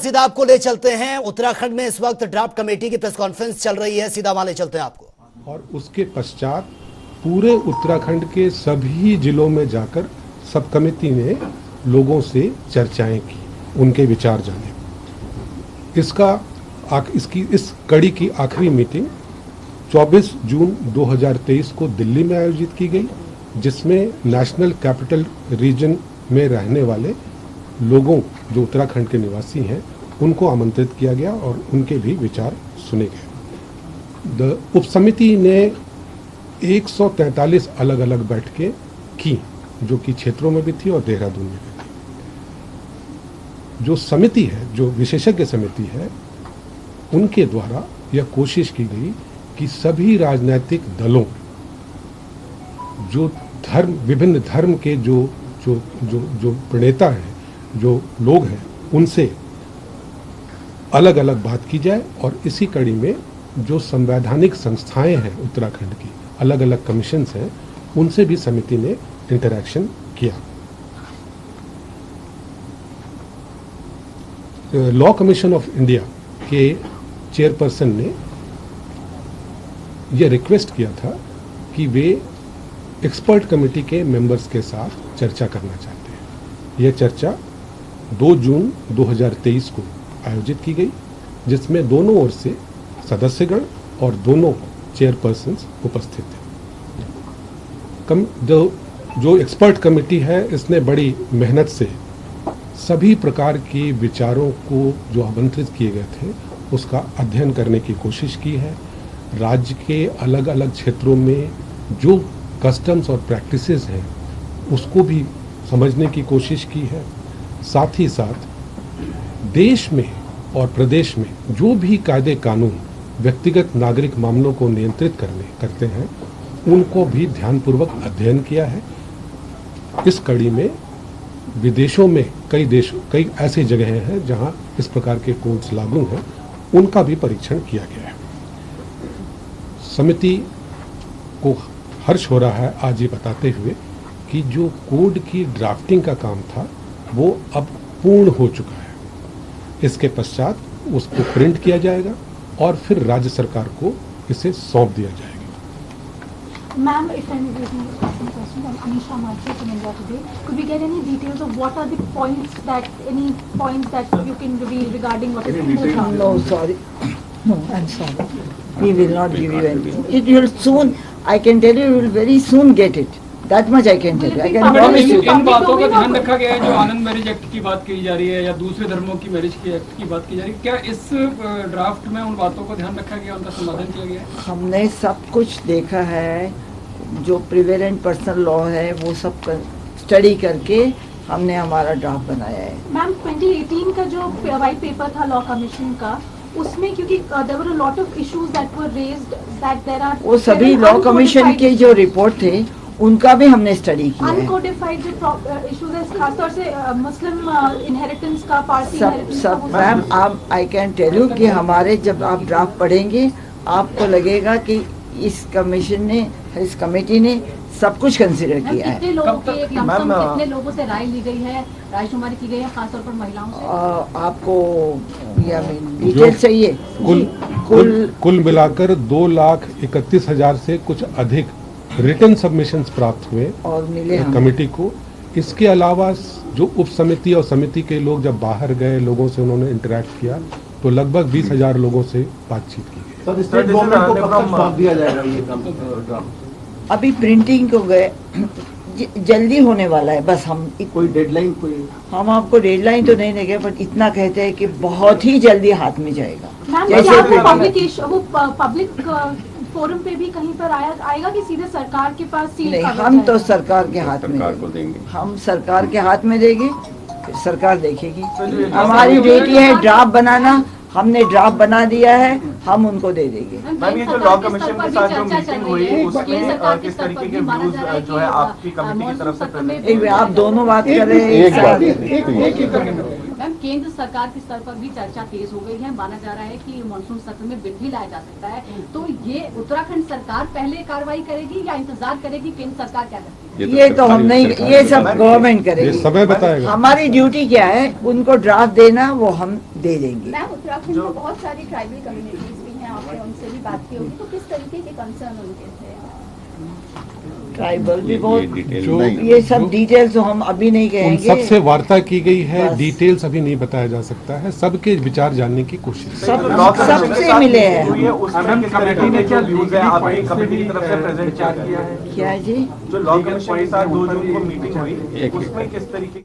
सीधा आपको ले चलते हैं। उत्तराखंड में इस वक्त ड्राफ्ट कमेटी की प्रेस कॉन्फ्रेंस चल रही है, सीधा वहां ले चलते हैं आपको। और उसके पश्चात पूरे उत्तराखंड के सभी जिलों में जाकर सब कमेटी ने लोगों से चर्चाएं की, उनके विचार जाने। इस कड़ी की आखिरी मीटिंग 24 जून 2023 को दिल्ली में आयोजित की गई, जिसमें नेशनल कैपिटल रीजन में रहने वाले लोगों जो उत्तराखंड के निवासी हैं उनको आमंत्रित किया गया और उनके भी विचार सुने गए। उपसमिति ने 143 अलग अलग बैठकें की, जो कि क्षेत्रों में भी थी और देहरादून में भी थी। जो समिति है, जो विशेषज्ञ समिति है, उनके द्वारा यह कोशिश की गई कि सभी राजनीतिक दलों, जो विभिन्न धर्म के जो प्रणेता हैं, जो लोग हैं, उनसे अलग अलग बात की जाए और इसी कड़ी में जो संवैधानिक संस्थाएं हैं उत्तराखंड की, अलग अलग कमीशंस हैं, उनसे भी समिति ने इंटरैक्शन किया। लॉ कमीशन ऑफ इंडिया के चेयरपर्सन ने यह रिक्वेस्ट किया था कि वे एक्सपर्ट कमेटी के मेंबर्स के साथ चर्चा करना चाहते हैं। यह चर्चा 2 जून 2023 को आयोजित की गई, जिसमें दोनों ओर से सदस्यगण और दोनों चेयरपर्सन्स उपस्थित थे। जो एक्सपर्ट कमेटी है, इसने बड़ी मेहनत से सभी प्रकार के विचारों को जो आमंत्रित किए गए थे उसका अध्ययन करने की कोशिश की है। राज्य के अलग अलग क्षेत्रों में जो कस्टम्स और प्रैक्टिसेस हैं उसको भी समझने की कोशिश की है। साथ ही साथ देश में और प्रदेश में जो भी कायदे कानून व्यक्तिगत नागरिक मामलों को नियंत्रित करते हैं, उनको भी ध्यानपूर्वक अध्ययन किया है। इस कड़ी में विदेशों में कई ऐसी जगहें हैं जहां इस प्रकार के कोड्स लागू हैं, उनका भी परीक्षण किया गया है। समिति को हर्ष हो रहा है आज ये बताते हुए कि जो कोड की ड्राफ्टिंग का काम था वो अब पूर्ण हो चुका है। इसके पश्चात उसको प्रिंट किया जाएगा और फिर राज्य सरकार को इसे सौंप दिया जाएगा। Ma'am, if I may ask a question, I'm Anisha Mathur from India Today. Could we get any details of what are the points that you can reveal regarding what is in the draft? No, sorry. No, I'm sorry. We will not give you anything. It will soon, I can tell you, you will very soon get it. That much I can tell you. I can promise you. इन बातों का ध्यान रखा गया है जो आनंद marriage act की बात की जा रही है या दूसरे धर्मों की मैरिज की एक्ट की बात की जा रही है, क्या इस ड्राफ्ट में उन बातों का ध्यान रखा गया, उनका समाधान किया गया है? हमने सब कुछ देखा है, जो प्रिवेलेंट पर्सनल लॉ है वो सब स्टडी करके हमने हमारा ड्राफ्ट बनाया है। मैम, 2018 का जो व्हाइट पेपर था लॉ कमीशन का, उसमें क्योंकि there were a lot of issues that were raised that there are, वो सभी लॉ कमीशन के जो रिपोर्ट थे उनका भी हमने स्टडी किया है। अनकोडिफाइड जो इश्यूज है, खासतौर से मुस्लिम इनहेरिटेंस का, पारसी इनहेरिटेंस का, मैम आप आई कैन टेल यू कि हमारे जब आप ड्राफ्ट पढ़ेंगे आपको लगेगा कि इस कमेटी ने सब कुछ कंसीडर किया है। कितने लोगों से राय ली गई है, रायशुमारी की गई है, खासतौर पर महिलाओं से? आपको डिटेल चाहिए? कुल मिलाकर 2,31,000 से कुछ अधिक रिटन सबमिशंस प्राप्त हुए और मिले कमेटी को। इसके अलावा जो उप समिति और समिति के लोग जब बाहर गए, लोगों से उन्होंने इंटरेक्ट किया, तो लगभग 20,000 लोगों से बातचीत की गई। सर, स्टेट गवर्नमेंट को कब तक सौंप दिया जाएगा ये ड्राफ्ट? अभी प्रिंटिंग को गए, जल्दी होने वाला है। बस हम कोई डेडलाइन हम आपको डेडलाइन तो नहीं देंगे, पर इतना कहते हैं कि बहुत ही जल्दी हाथ में जाएगा। जैसे पब्लिक फोरम पे भी कहीं पर आएगा कि सीधे सरकार के पास सील? नहीं, हम तो सरकार के हाथ में देंगे। हम सरकार के हाथ में देंगे, फिर सरकार देखेगी। हमारी ड्यूटी है ड्राफ्ट बनाना, हमने ड्राफ्ट बना दिया है, हम उनको दे देंगे। मैम, ये जो लॉ कमीशन के साथ जो मीटिंग हुई उसमें किस तरीके के व्यूज जो है आपकी कमेटी की तरफ से? आप दोनों बात कर रहे हैं। केंद्र सरकार के स्तर पर भी चर्चा तेज हो गई है, माना जा रहा है कि मानसून सत्र में बिल भी लाया जा सकता है, तो ये उत्तराखंड सरकार पहले कार्रवाई करेगी या इंतजार करेगी केंद्र सरकार क्या करती है? ये तो हम नहीं, ये सब गवर्नमेंट ये करेगी। समय बताएगा। हमारी ड्यूटी क्या है, उनको ड्राफ्ट देना, वो हम दे देंगे। मैम उत्तराखंड में बहुत सारी ट्राइबल कम्युनिटीज भी हैं, आपने उनसे भी बात की होगी, तो किस तरीके के कंसर्न उनके थे? ट्राइबल भी बहुत, जो ये सब डिटेल्स तो हम अभी नहीं उन कहेंगे। सबसे वार्ता की गई है, बस। डिटेल्स अभी नहीं बताया जा सकता है, सबके विचार जानने की कोशिश। सबसे मिले हैं हम। उसमें किस तरीके के जो व्यूज है आपकी कमेटी की तरफ से प्रेजेंट किया है? क्या जी? जो लॉ कमिशन के साथ 2 जून को मीटिंग हुई, उसमें किस तरीके